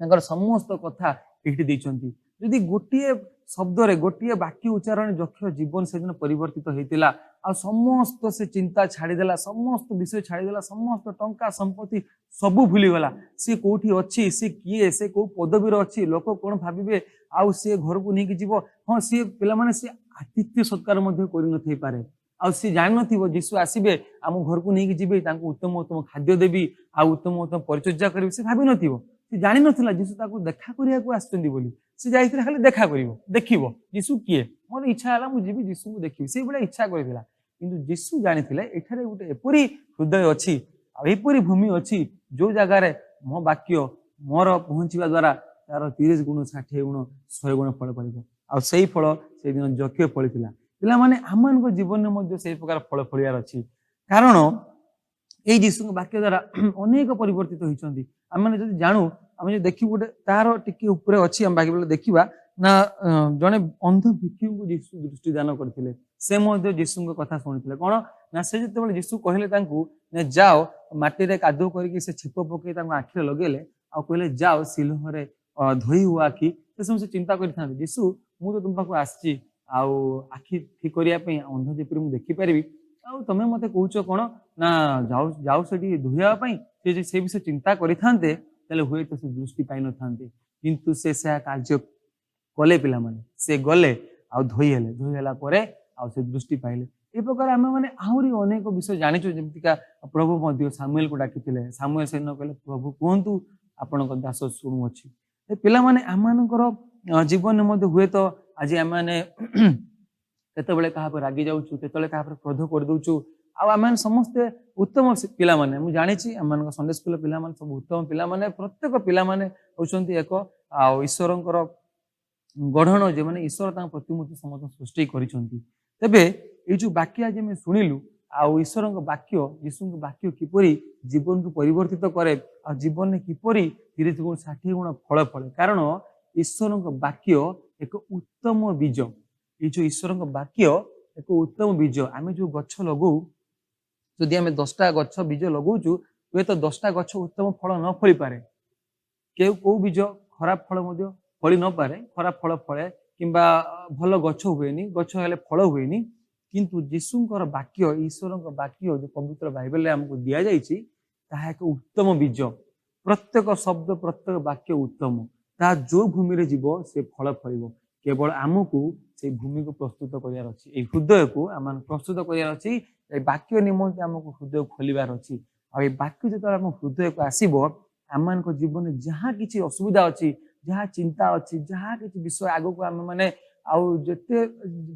ତାଙ୍କର ସମସ୍ତ କଥା ଏଇଠି ଦେଇଛନ୍ତି। ଯଦି ଗୋଟିଏ ଶବ୍ଦରେ, ଗୋଟିଏ ବାକ୍ୟ ଉଚ୍ଚାରଣ ଯକ୍ଷ ଜୀବନ ସେଦିନ ପରିବର୍ତ୍ତିତ ହେଇଥିଲା, ଆଉ ସମସ୍ତ ସେ ଚିନ୍ତା ଛାଡିଦେଲା, ସମସ୍ତ ବିଷୟ ଛାଡିଦେଲା, ସମସ୍ତ ଟଙ୍କା ସମ୍ପତ୍ତି ସବୁ ଭୁଲିଗଲା। ସେ କୋଉଠି ଅଛି, ସେ କିଏ, ସେ କୋଉ ପଦବୀର ଅଛି, ଲୋକ କଣ ଭାବିବେ, ଆଉ ସିଏ ଘରକୁ ନେଇକି ଯିବ। ହଁ, ସିଏ ପିଲାମାନେ ସେ ଆତିଥ୍ୟ ସତ୍କାର ମଧ୍ୟ କରିନଥାଇପାରେ, ଆଉ ସେ ଜାଣିନଥିବ ଯୀଶୁ ଆସିବେ, ଆମ ଘରକୁ ନେଇକି ଯିବେ, ତାଙ୍କୁ ଉତ୍ତମ ଉତ୍ତମ ଖାଦ୍ୟ ଦେବି, ଆଉ ଉତ୍ତମ ଉତ୍ତମ ପରିଚର୍ଯା କରିବି। ସେ ଭାବିନଥିବ, ସେ ଜାଣିନଥିଲା ଯୀଶୁ ତାକୁ ଦେଖା କରିବାକୁ ଆସିଛନ୍ତି ବୋଲି। ସେ ଯାଇଥିଲା ଖାଲି ଦେଖା କରିବ, ଦେଖିବ ଯୀଶୁ କିଏ, ମୋର ଇଚ୍ଛା ହେଲା ମୁଁ ଯିବି ଯୀଶୁଙ୍କୁ ଦେଖିବି, ସେଇଭଳିଆ ଇଚ୍ଛା କରିଥିଲା। କିନ୍ତୁ ଯୀଶୁ ଜାଣିଥିଲେ ଏଠାରେ ଗୋଟେ ଏପରି ହୃଦୟ ଅଛି, ଆଉ ଏପରି ଭୂମି ଅଛି, ଯୋଉ ଜାଗାରେ ମୋ ବାକ୍ୟ ମୋର ପହଞ୍ଚିବା ଦ୍ଵାରା ତାର 30 ଗୁଣ 60 ଗୁଣ 100 ଗୁଣ ଫଳ ଫଳିବ। ଆଉ ସେଇ ଫଳ ସେଇଦିନ ଯକ୍ଷ ଫଳିଥିଲା। ପିଲାମାନେ ଆମମାନଙ୍କ ଜୀବନରେ ମଧ୍ୟ ସେଇ ପ୍ରକାର ଫଳ ଫଳିବାର ଅଛି, କାରଣ ଏଇ ଯୀଶୁଙ୍କ ବାକ୍ୟ ଦ୍ଵାରା ଅନେକ ପରିବର୍ତ୍ତିତ ହୋଇଛନ୍ତି। ଆମେ ଯଦି ଜାଣୁ, ଆମେ ଯଦି ଦେଖିବୁ, ଗୋଟେ ତାର ଟିକେ ଉପରେ ଅଛି, ଆମେ ବାକି ଦେଖିବା ନା ଜଣେ ଅନ୍ଧ ଭିକ୍ଷୁଙ୍କୁ ଯୀଶୁ ଦୃଷ୍ଟି ଦାନ କରିଥିଲେ। ସେ ମଧ୍ୟ ଯୀଶୁଙ୍କ କଥା ଶୁଣିଥିଲେ। କଣ ନା ସେ ଯେତେବେଳେ ଯୀଶୁ କହିଲେ ତାଙ୍କୁ ଯାଅ, ମାଟିରେ କାଦୁଅ କରିକି ସେ ଛେପ ପକେଇ ତାଙ୍କ ଆଖିରେ ଲଗେଇଲେ, ଆଉ କହିଲେ ଯାଅ ସିଲୋହରେ ଧୋଇ ହୁଅ ଆଖି। ସେ ସମୟ ସେ ଚିନ୍ତା କରିଥାନ୍ତି, ଯୀଶୁ ମୁଁ ତ ତୁମ ପାଖକୁ ଆସିଛି ଆଉ ଆଖି ଠିକ କରିବା ପାଇଁ, ଅନ୍ଧ ଯେପରି ମୁଁ ଦେଖିପାରିବି, ଆଉ ତମେ ମତେ କହୁଛ କଣ ନା ଯାଉ ସେଠି ଧୋଇବା ପାଇଁ। ସେ ବିଷୟ ଚିନ୍ତା କରିଥାନ୍ତେ ତାହେଲେ ହୁଏତ ସେ ଦୃଷ୍ଟି ପାଇନଥାନ୍ତେ, କିନ୍ତୁ ସେ କାର୍ଯ୍ୟ କଲେ। ପିଲାମାନେ ସେ ଗଲେ ଆଉ ଧୋଇ ହେଲା ପରେ ଆଉ ସେ ଦୃଷ୍ଟି ପାଇଲେ। ଏ ପ୍ରକାର ଆମେ ମାନେ ଆହୁରି ଅନେକ ବିଷୟ ଜାଣିଛୁ, ଯେମିତିକା ପ୍ରଭୁ ମଧ୍ୟ ସାମୁଏଲକୁ ଡାକିଥିଲେ। ସାମୁଏଲ ସେଦିନ କହିଲେ, ପ୍ରଭୁ କୁହନ୍ତୁ ଆପଣଙ୍କ ଦାସ ଶୁଣୁଅଛି। ଏ ପିଲାମାନେ ଆମମାନଙ୍କର ଜୀବନରେ ମଧ୍ୟ ହୁଏତ ଆଜି ଆମେମାନେ କେତେବେଳେ କାହା ଉପରେ ରାଗି ଯାଉଛୁ, କେତେବେଳେ କାହା ଉପରେ କ୍ରୋଧ କରିଦଉଛୁ, ଆଉ ଆମେ ସମସ୍ତେ ଉତ୍ତମ ପିଲାମାନେ। ମୁଁ ଜାଣିଛି ଆମମାନଙ୍କ ସଣ୍ଡେ ସ୍କୁଲ ପିଲାମାନେ ସବୁ ଉତ୍ତମ ପିଲାମାନେ। ପ୍ରତ୍ୟେକ ପିଲାମାନେ ହଉଛନ୍ତି ଏକ ଆଉ ଈଶ୍ୱରଙ୍କର ଗଢଣ, ଯେଉଁମାନେ ଈଶ୍ୱର ତାଙ୍କ ପ୍ରତିମୂର୍ତ୍ତି ସମସ୍ତ ସୃଷ୍ଟି କରିଛନ୍ତି। ତେବେ ଏଇ ଯୋଉ ବାକ୍ୟ ଆଜି ଆମେ ଶୁଣିଲୁ, ଆଉ ଈଶ୍ୱରଙ୍କ ବାକ୍ୟ ଯୀଶୁଙ୍କ ବାକ୍ୟ କିପରି ଜୀବନକୁ ପରିବର୍ତ୍ତିତ କରେ ଆଉ ଜୀବନରେ କିପରି 30 ଗୁଣ 60 ଗୁଣ ଫଳ ଫଳେ। କାରଣ ଈଶ୍ୱରଙ୍କ ବାକ୍ୟ ଏକ ଉତ୍ତମ ବୀଜ। ଏଇ ଯୋଉ ଈଶ୍ୱରଙ୍କ ବାକ୍ୟ ଏକ ଉତ୍ତମ ବୀଜ। ଆମେ ଯୋଉ ଗଛ ଲଗାଉ, ଯଦି ଆମେ 10ଟା ଗଛ ବୀଜ ଲଗାଉଛୁ, ହୁଏତ 10ଟା ଗଛ ଉତ୍ତମ ଫଳ ନ ଫଳିପାରେ। କୋଉ ବୀଜ ଖରାପ ଫଳ ମଧ୍ୟ ଫଳି ନପାରେ, ଖରାପ ଫଳ ଫଳେ କିମ୍ବା ଭଲ ଗଛ ହୁଏନି, ଗଛ ହେଲେ ଫଳ ହୁଏନି। କିନ୍ତୁ ଯୀଶୁଙ୍କର ବାକ୍ୟ, ଈଶ୍ୱରଙ୍କ ବାକ୍ୟ ଯୋଉ ପବିତ୍ର ବାଇବେଲରେ ଆମକୁ ଦିଆଯାଇଛି, ତାହା ଏକ ଉତ୍ତମ ବୀଜ। ପ୍ରତ୍ୟେକ ଶବ୍ଦ, ପ୍ରତ୍ୟେକ ବାକ୍ୟ ଉତ୍ତମ। ତାହା ଯୋଉ ଭୂମିରେ ଯିବ ସେ ଫଳ ଫଳିବ। କେବଳ ଆମକୁ ସେଇ ଭୂମିକୁ ପ୍ରସ୍ତୁତ କରିବାର ଅଛି, ଏଇ ହୃଦୟକୁ ଆମେ ପ୍ରସ୍ତୁତ କରିବାର ଅଛି। ଏଇ ବାକ୍ୟ ନିମନ୍ତେ ଆମକୁ ହୃଦୟ ଖୋଲିବାର ଅଛି। ଆଉ ଏଇ ବାକ୍ୟ ଯେତେବେଳେ ଆମ ହୃଦୟକୁ ଆସିବ, ଆମମାନଙ୍କ ଜୀବନରେ ଯାହା କିଛି ଅସୁବିଧା ଅଛି, ଯାହା ଚିନ୍ତା ଅଛି, ଯାହା କିଛି ବିଷୟ ଆଗକୁ ଆମେ ମାନେ ଆଉ ଯେତେ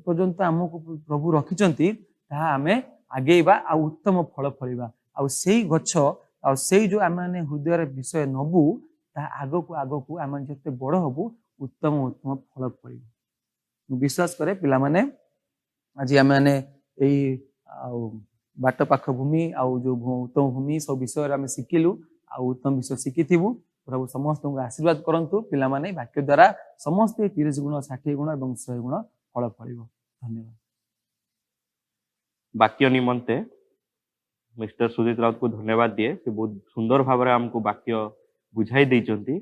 ପର୍ଯ୍ୟନ୍ତ ଆମକୁ ପ୍ରଭୁ ରଖିଛନ୍ତି, ତାହା ଆମେ ଆଗେଇବା ଆଉ ଉତ୍ତମ ଫଳ ଫଳିବା। ଆଉ ସେଇ ଗଛ ଆଉ ସେଇ ଯୋଉ ଆମେ ହୃଦୟରେ ବିଷୟ ନବୁ, ତାହା ଆଗକୁ ଆଗକୁ ଆମେ ଯେତେ ବଡ଼ ହବୁ, ଉତ୍ତମ ଉତ୍ତମ ଫଳ ଫଳିବ। ମୁଁ ବିଶ୍ୱାସ କରେ ପିଲାମାନେ, ଆଜି ଆମେ ଏଇ ଆଉ ବାଟ ପାଖ ଭୂମି ଆଉ ଯୋଉ ଉତ୍ତମ ଭୂମି ସବୁ ବିଷୟରେ ଆମେ ଶିଖିଲୁ ଆଉ ଉତ୍ତମ ବିଷୟ ଶିଖିଥିବୁ। ପ୍ରଭୁ ସମସ୍ତଙ୍କୁ ଆଶୀର୍ବାଦ କରନ୍ତୁ। ପିଲାମାନେ ବାକ୍ୟ ଦ୍ୱାରା ସମସ୍ତେ 30 ଗୁଣ 60 ଗୁଣ ଏବଂ 100 ଗୁଣ ଫଳ ଫଳିବ। ଧନ୍ୟବାଦ। ବାକ୍ୟ ନିମନ୍ତେ ମିଷ୍ଟର ସୁଜିତ ରାଉତକୁ ଧନ୍ୟବାଦ ଦିଏ। ସେ ବହୁତ ସୁନ୍ଦର ଭାବରେ ଆମକୁ ବାକ୍ୟ ବୁଝାଇ ଦେଇଛନ୍ତି।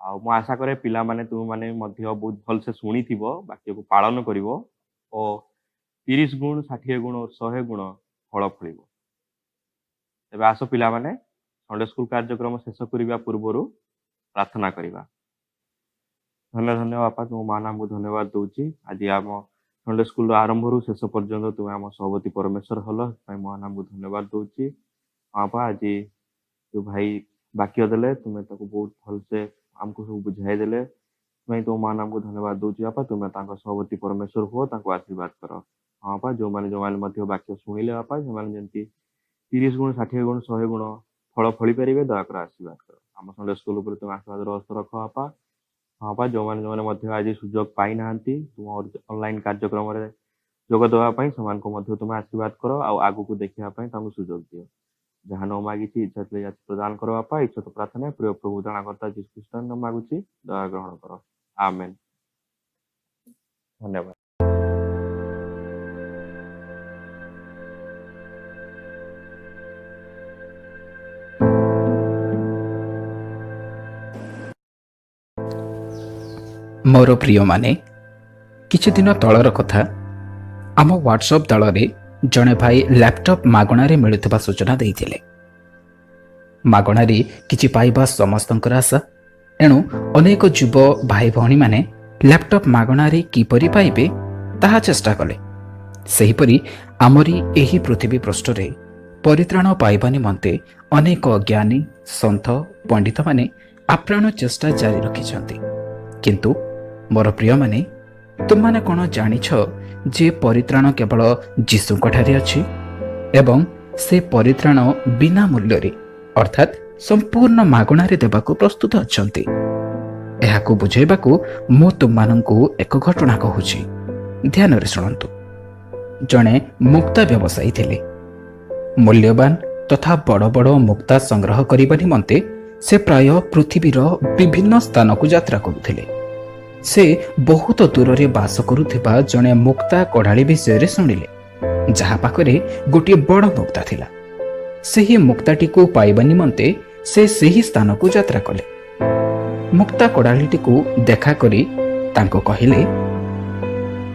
ଆଉ ମୁଁ ଆଶା କରେ ପିଲାମାନେ, ତୁମମାନେ ମଧ୍ୟ ବହୁତ ଭଲସେ ଶୁଣିଥିବ, ବାକ୍ୟକୁ ପାଳନ କରିବ ଓ 30 ଗୁଣ 60 ଗୁଣ 100 ଗୁଣ ଫଳ ଫଳିବ। ତେବେ ଆସ ପିଲାମାନେ, ସଣ୍ଡେ ସ୍କୁଲ କାର୍ଯ୍ୟକ୍ରମ ଶେଷ କରିବା ପୂର୍ବରୁ ପ୍ରାର୍ଥନା କରିବା। ଧନ୍ୟ ଧନ୍ୟ ବାପା, ତୁମ ମା ନାମକୁ ଧନ୍ୟବାଦ ଦଉଛି। ଆଜି ଆମ ସଣ୍ଡେ ସ୍କୁଲର ଆରମ୍ଭରୁ ଶେଷ ପର୍ଯ୍ୟନ୍ତ ତୁମେ ଆମ ସଭାପତି ପରମେଶ୍ୱର ହେଲ, ସେଥିପାଇଁ ମା ନାମକୁ ଧନ୍ୟବାଦ ଦଉଛି। ବାପା, ଆଜି ଯୋଉ ଭାଇ ବାକ୍ୟ ଦେଲେ, ତୁମେ ତାକୁ ବହୁତ ଭଲସେ ଆମକୁ ସବୁ ବୁଝାଇ ଦେଲେ, ସେଥିପାଇଁ ତୁମ ମା ନାମକୁ ଧନ୍ୟବାଦ ଦଉଛି। ବାପା, ତୁମେ ତାଙ୍କ ସଭାପତି ପରମେଶ୍ୱର ହୁଅ, ତାଙ୍କୁ ଆଶୀର୍ବାଦ କର। ହଁ ବାପା, ଯୋଉମାନେ ମଧ୍ୟ ବାକ୍ୟ ଶୁଣିଲେ ବାପା, ସେମାନେ ଯେମିତି 30 ଗୁଣ 60 ଗୁଣ 100 ଗୁଣ ଫଳ ଫଳି ପାରିବେ, ଦୟାକର ଆଶୀର୍ବାଦ କର। ଆମ ସଣ୍ଡେ ସ୍କୁଲ ଉପରେ ତୁମେ ଆଶୀର୍ବାଦର ହସ୍ତ ରଖ ବାପା। ହଁ ବାପା, ଯୋଉମାନେ ମଧ୍ୟ ଆଜି ସୁଯୋଗ ପାଇନାହାନ୍ତି ତୁମ ଅନଲାଇନ କାର୍ଯ୍ୟକ୍ରମରେ ଯୋଗ ଦେବା ପାଇଁ, ସେମାନଙ୍କୁ ମଧ୍ୟ ତୁମେ ଆଶୀର୍ବାଦ କର ଆଉ ଆଗକୁ ଦେଖିବା ପାଇଁ ତାଙ୍କୁ ସୁଯୋଗ ଦିଅ। ଯାହା ନ ମାଗିଛି ଇଚ୍ଛା ଥିଲେ ପ୍ରଦାନ କର ବାପା। ଇଚ୍ଛା ତ ପ୍ରାର୍ଥନା ପ୍ରିୟ ପ୍ରଭୁ ତ୍ରାଣକର୍ତ୍ତା ଯୀଶୁ ଖ୍ରୀଷ୍ଟଙ୍କ ମାଗୁଛି, ଦୟା ଗ୍ରହଣ କର। ଆମେନ୍। ଧନ୍ୟବାଦ। ମୋର ପ୍ରିୟମାନେ, କିଛି ଦିନ ତଳର କଥା, ଆମ ହ୍ୱାଟ୍ସଆପ୍ ଦଳରେ ଜଣେ ଭାଇ ଲ୍ୟାପଟପ୍ ମାଗଣାରେ ମିଳୁଥିବା ସୂଚନା ଦେଇଥିଲେ। ମାଗଣାରେ କିଛି ପାଇବା ସମସ୍ତଙ୍କର ଆଶା। ଏଣୁ ଅନେକ ଯୁବ ଭାଇ ଭଉଣୀମାନେ ଲ୍ୟାପଟପ୍ ମାଗଣାରେ କିପରି ପାଇବେ ତାହା ଚେଷ୍ଟା କଲେ। ସେହିପରି ଆମରି ଏହି ପୃଥିବୀ ପୃଷ୍ଠରେ ପରିତ୍ରାଣ ପାଇବା ନିମନ୍ତେ ଅନେକ ଜ୍ଞାନୀ, ସନ୍ଥ, ପଣ୍ଡିତମାନେ ଆପ୍ରାଣ ଚେଷ୍ଟା ଜାରି ରଖିଛନ୍ତି। କିନ୍ତୁ ମୋର ପ୍ରିୟମାନେ, ତୁମମାନେ କ'ଣ ଜାଣିଛ ଯେ ପରିତ୍ରାଣ କେବଳ ଯୀଶୁଙ୍କଠାରେ ଅଛି ଏବଂ ସେ ପରିତ୍ରାଣ ବିନା ମୂଲ୍ୟରେ ଅର୍ଥାତ୍ ସମ୍ପୂର୍ଣ୍ଣ ମାଗଣାରେ ଦେବାକୁ ପ୍ରସ୍ତୁତ ଅଛନ୍ତି। ଏହାକୁ ବୁଝାଇବାକୁ ମୁଁ ତୁମମାନଙ୍କୁ ଏକ ଘଟଣା କହୁଛି, ଧ୍ୟାନରେ ଶୁଣନ୍ତୁ। ଜଣେ ମୁକ୍ତା ବ୍ୟବସାୟୀ ଥିଲେ। ମୂଲ୍ୟବାନ ତଥା ବଡ଼ ବଡ଼ ମୁକ୍ତା ସଂଗ୍ରହ କରିବା ନିମନ୍ତେ ସେ ପ୍ରାୟ ପୃଥିବୀର ବିଭିନ୍ନ ସ୍ଥାନକୁ ଯାତ୍ରା କରୁଥିଲେ। ସେ ବହୁତ ଦୂରରେ ବାସ କରୁଥିବା ଜଣେ ମୁକ୍ତା କଢ଼ାଳି ବିଷୟରେ ଶୁଣିଲେ, ଯାହା ପାଖରେ ଗୋଟିଏ ବଡ଼ ମୁକ୍ତା ଥିଲା। ସେହି ମୁକ୍ତାଟିକୁ ପାଇବା ନିମନ୍ତେ ସେ ସେହି ସ୍ଥାନକୁ ଯାତ୍ରା କଲେ। ମୁକ୍ତା କଢ଼ାଳିଟିକୁ ଦେଖା କରି ତାଙ୍କୁ କହିଲେ,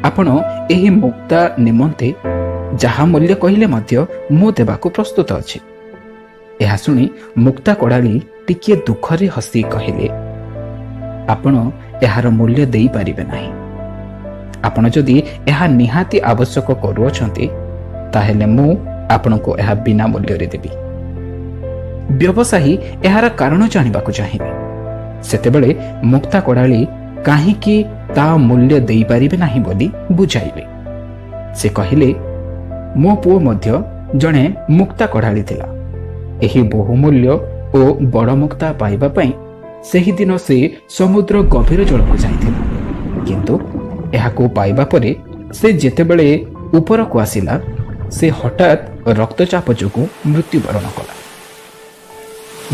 ଆପଣ ଏହି ମୁକ୍ତା ନିମନ୍ତେ ଯାହା ମୂଲ୍ୟ କହିଲେ ମଧ୍ୟ ମୁଁ ଦେବାକୁ ପ୍ରସ୍ତୁତ ଅଛି। ଏହା ଶୁଣି ମୁକ୍ତା କଢ଼ାଳି ଟିକିଏ ଦୁଃଖରେ ହସି କହିଲେ, ଆପଣ ଏହାର ମୂଲ୍ୟ ଦେଇପାରିବେ ନାହିଁ। ଆପଣ ଯଦି ଏହା ନିହାତି ଆବଶ୍ୟକ କରୁଅଛନ୍ତି, ତାହେଲେ ମୁଁ ଆପଣଙ୍କୁ ଏହା ବିନା ମୂଲ୍ୟରେ ଦେବି। ବ୍ୟବସାୟୀ ଏହାର କାରଣ ଜାଣିବାକୁ ଚାହିଁଲେ। ସେତେବେଳେ ମୁକ୍ତା କଢ଼ାଳି କାହିଁକି ତା ମୂଲ୍ୟ ଦେଇପାରିବେ ନାହିଁ ବୋଲି ବୁଝାଇଲେ। ସେ କହିଲେ, ମୋ ପୁଅ ମଧ୍ୟ ଜଣେ ମୁକ୍ତା କଢ଼ାଳି ଥିଲା। ଏହି ବହୁମୂଲ୍ୟ ଓ ବଡ଼ ମୁକ୍ତା ପାଇବା ପାଇଁ ସେହିଦିନ ସେ ସମୁଦ୍ର ଗଭୀର ଜଳକୁ ଯାଇଥିଲା। କିନ୍ତୁ ଏହାକୁ ପାଇବା ପରେ ସେ ଯେତେବେଳେ ଉପରକୁ ଆସିଲା, ସେ ହଠାତ୍ ରକ୍ତଚାପ ଯୋଗୁଁ ମୃତ୍ୟୁବରଣ କଲା।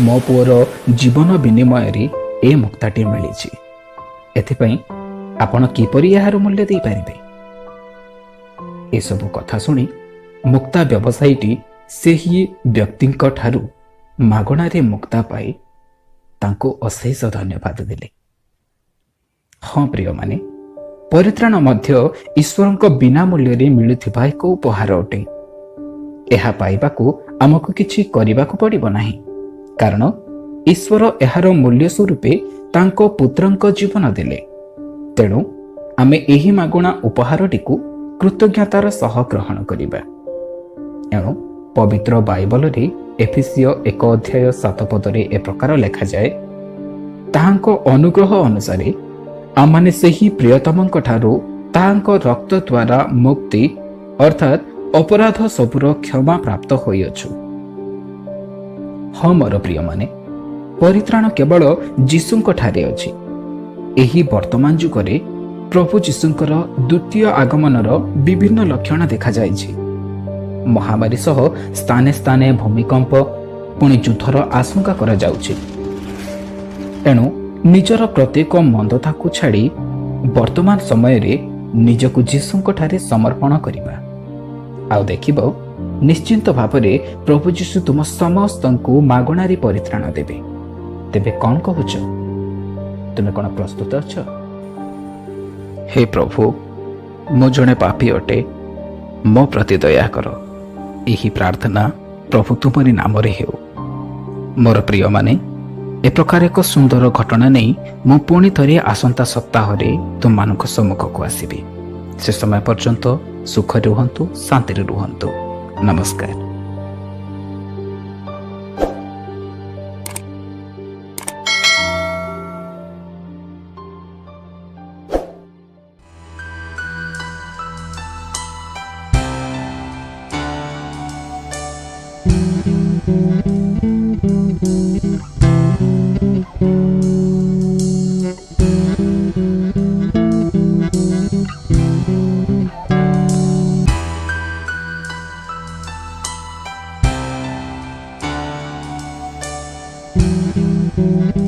ମୋ ପୁଅର ଜୀବନ ବିନିମୟରେ ଏ ମୁକ୍ତାଟି ମିଳିଛି। ଏଥିପାଇଁ ଆପଣ କିପରି ଏହାର ମୂଲ୍ୟ ଦେଇପାରିବେ? ଏସବୁ କଥା ଶୁଣି ମୁକ୍ତା ବ୍ୟବସାୟୀଟି ସେହି ବ୍ୟକ୍ତିଙ୍କ ଠାରୁ ମାଗଣାରେ ମୁକ୍ତା ପାଇ ତାଙ୍କୁ ଅଶେଷ ଧନ୍ୟବାଦ ଦେଲେ। ହଁ ପ୍ରିୟମାନେ, ପରିତ୍ରାଣ ମଧ୍ୟ ଈଶ୍ୱରଙ୍କ ବିନା ମୂଲ୍ୟରେ ମିଳୁଥିବା ଏକ ଉପହାର ଅଟେ। ଏହା ପାଇବାକୁ ଆମକୁ କିଛି କରିବାକୁ ପଡ଼ିବ ନାହିଁ, କାରଣ ଈଶ୍ୱର ଏହାର ମୂଲ୍ୟ ସ୍ୱରୂପେ ତାଙ୍କ ପୁତ୍ରଙ୍କ ଜୀବନ ଦେଲେ। ତେଣୁ ଆମେ ଏହି ମାଗଣା ଉପହାରଟିକୁ କୃତଜ୍ଞତାର ସହ ଗ୍ରହଣ କରିବା। ଏଣୁ ପବିତ୍ର ବାଇବଲରେ ଏଫେସିୟ 1:7 ଏ ପ୍ରକାର ଲେଖାଯାଏ, ତାହାଙ୍କ ଅନୁଗ୍ରହ ଅନୁସାରେ ଆମମାନେ ସେହି ପ୍ରିୟତମଙ୍କ ଠାରୁ ତାହାଙ୍କ ରକ୍ତ ଦ୍ୱାରା ମୁକ୍ତି ଅର୍ଥାତ୍ ଅପରାଧ ସବୁର କ୍ଷମା ପ୍ରାପ୍ତ ହୋଇଅଛୁ। ହଁ ମୋର ପ୍ରିୟମାନେ, ପରିତ୍ରାଣ କେବଳ ଯୀଶୁଙ୍କ ଠାରେ ଅଛି। ଏହି ବର୍ତ୍ତମାନ ଯୁଗରେ ପ୍ରଭୁ ଯୀଶୁଙ୍କର ଦ୍ୱିତୀୟ ଆଗମନର ବିଭିନ୍ନ ଲକ୍ଷଣ ଦେଖାଯାଇଛି। ମହାମାରୀ ସହ ସ୍ଥାନେ ସ୍ଥାନେ ଭୂମିକମ୍ପ, ପୁଣି ଯୁଦ୍ଧର ଆଶଙ୍କା କରାଯାଉଛି। ଏଣୁ ନିଜର ପ୍ରତ୍ୟେକ ମନ୍ଦତାକୁ ଛାଡ଼ି ବର୍ତ୍ତମାନ ସମୟରେ ନିଜକୁ ଯୀଶୁଙ୍କ ଠାରେ ସମର୍ପଣ କରିବା। ଆଉ ଦେଖିବ, ନିଶ୍ଚିନ୍ତ ଭାବରେ ପ୍ରଭୁ ଯୀଶୁ ତୁମ ସମସ୍ତଙ୍କୁ ମାଗଣାରେ ପରିତ୍ରାଣ ଦେବେ। ତେବେ କ'ଣ କହୁଛ? ତୁମେ କ'ଣ ପ୍ରସ୍ତୁତ ଅଛ? ହେ ପ୍ରଭୁ, ମୁଁ ଜଣେ ପାପୀ ଅଟେ, ମୋ ପ୍ରତି ଦୟା କର। ଏହି ପ୍ରାର୍ଥନା ପ୍ରଭୁ ତୁମରି ନାମରେ ହେଉ। ମୋର ପ୍ରିୟମାନେ, ଏ ପ୍ରକାର ଏକ ସୁନ୍ଦର ଘଟଣା ନେଇ ମୁଁ ପୁଣି ଥରେ ଆସନ୍ତା ସପ୍ତାହରେ ତୁମମାନଙ୍କ ସମ୍ମୁଖକୁ ଆସିବି। ସେ ସମୟ ପର୍ଯ୍ୟନ୍ତ ସୁଖରେ ରୁହନ୍ତୁ, ଶାନ୍ତିରେ ରୁହନ୍ତୁ। ନମସ୍କାର। Thank you.